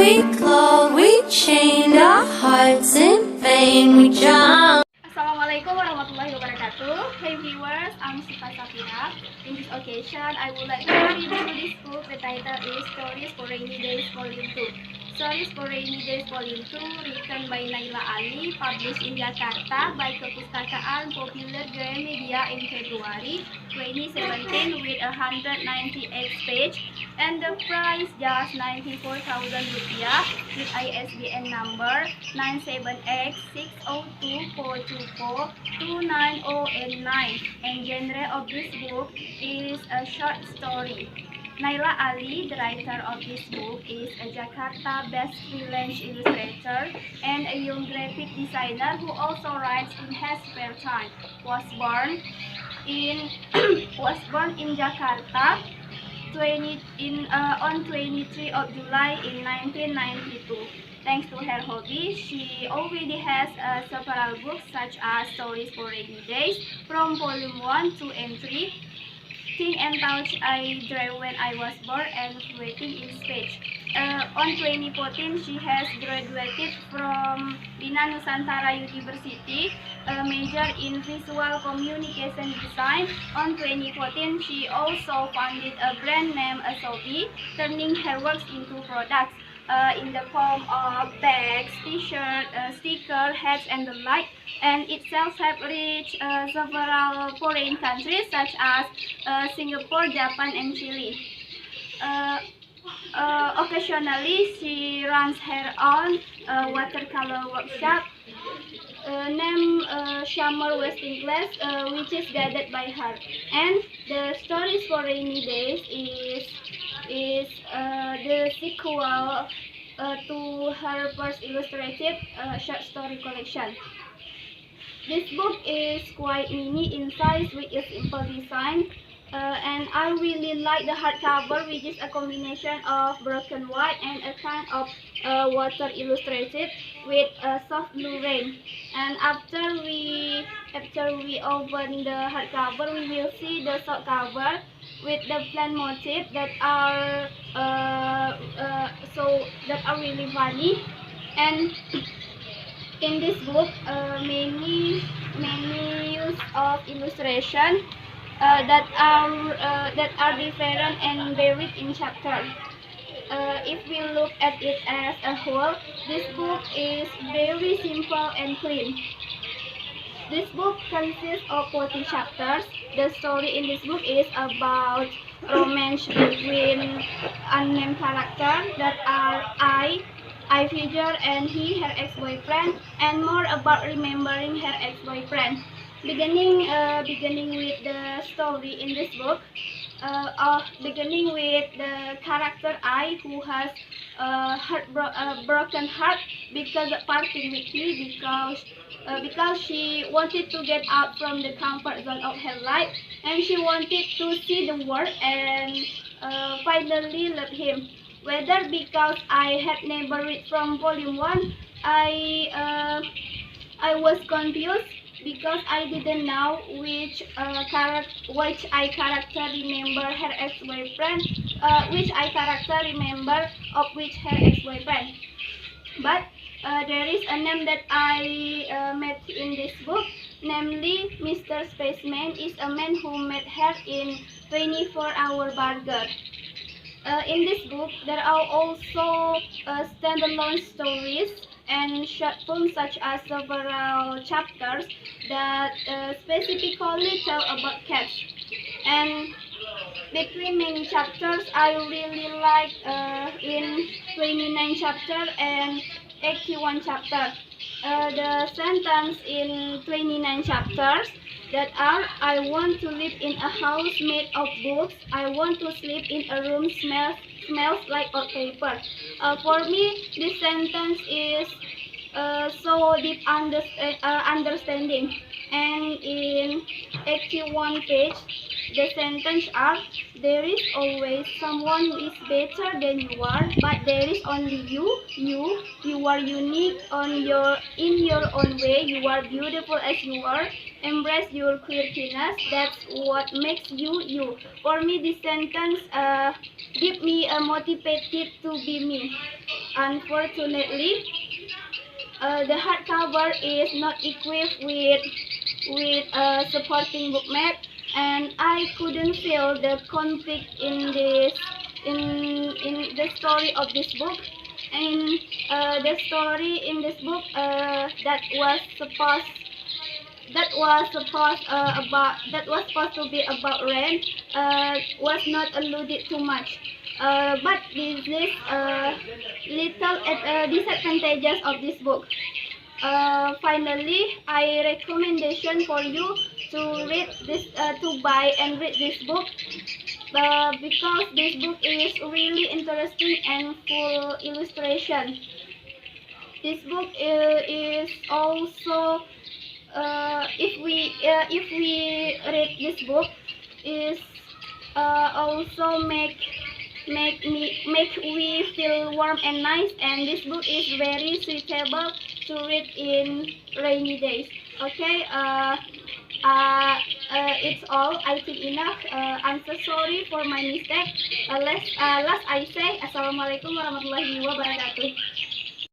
we clawed, we chained our hearts in vain, we jumped. Assalamualaikum warahmatullahi wabarakatuh. Hey viewers, I'm Sifa Safira. In this occasion, I would like to read you this book. The title is Stories for Rainy Days Volume 2. Stories for Rainy Days Volume 2, written by Naila Ali, published in Jakarta by Kepustakaan Populer Gramedia in February 2017 with 198 pages, and the price just 94,000 rupiah with ISBN number 9786024242909, and genre of this book is a short story. Naila Ali, the writer of this book, is a Jakarta-based freelance illustrator and a young graphic designer who also writes in his spare time. Was born in Jakarta on 23 of July in 1992. Thanks to her hobby, she already has several books such as Stories for Rainy Days from Volume 1, 2, and 3. Think and Touch I Drew When I Was Born, and Waiting in Speech. On 2014, she has graduated from Bina Nusantara University, a major in Visual Communication Design. On 2014, she also founded a brand named Asobi, turning her works into products in the form of bags, t-shirts, stickers, hats, and the like, and itself have reached several foreign countries such as Singapore, Japan, and Chile. Occasionally, she runs her own watercolor workshop named Summer Wasting Glass, which is guided by her. And the Stories for Rainy Days is the sequel to her first illustrated short story collection. This book is quite mini in size with a simple design, and I really like the hardcover, which is a combination of black and white and a kind of water illustrated with a soft blue rain. And after we open the hardcover, we will see the soft cover with the plant motif that are really funny. And in this book, many use of illustration that are different and varied in chapter. If we look at it as a whole, this book is very simple and clean. This book consists of 40 chapters. The story in this book is about romance between unnamed characters that are I figure, and he, her ex-boyfriend, and more about remembering her ex-boyfriend. Beginning with the story in this book, beginning with the character I, who has a broken heart because of parting with me, because she wanted to get out from the comfort zone of her life, and she wanted to see the world and finally love him. Whether because I had never read from volume 1, I was confused because I didn't know which character remember her ex-boyfriend, which character remember of which her ex-boyfriend. But there is a name that I met in this book, namely Mr. Spaceman is a man who met her in 24-hour burger. In this book, there are also standalone stories and short films such as several chapters that specifically tell about cats. And between many chapters, I really like in 29 chapter and 81 chapter. The sentence in 29 chapters that are: I want to live in a house made of books. I want to sleep in a room smells like old paper. For me, this sentence is so deep understanding. And in 81 page, the sentence are: there is always someone who is better than you are, but there is only you. You are unique in your own way. You are beautiful as you are. Embrace your quirkiness. That's what makes you you. For me, this sentence give me motivated to be me. Unfortunately, the hardcover is not equipped with a supporting bookmark, and I couldn't feel the conflict in the story of this book. And the story in this book that was supposed to be about rain was not alluded too much. But this is little disadvantages of this book. Finally, I recommendation for you to read this, to buy and read this book, because this book is really interesting and full illustration. This book is also if we read this book is also make we feel warm and nice, and this book is very suitable to read in rainy days. Okay, it's all I think enough. I'm so sorry for my mistake. Last I say assalamualaikum warahmatullahi wabarakatuh.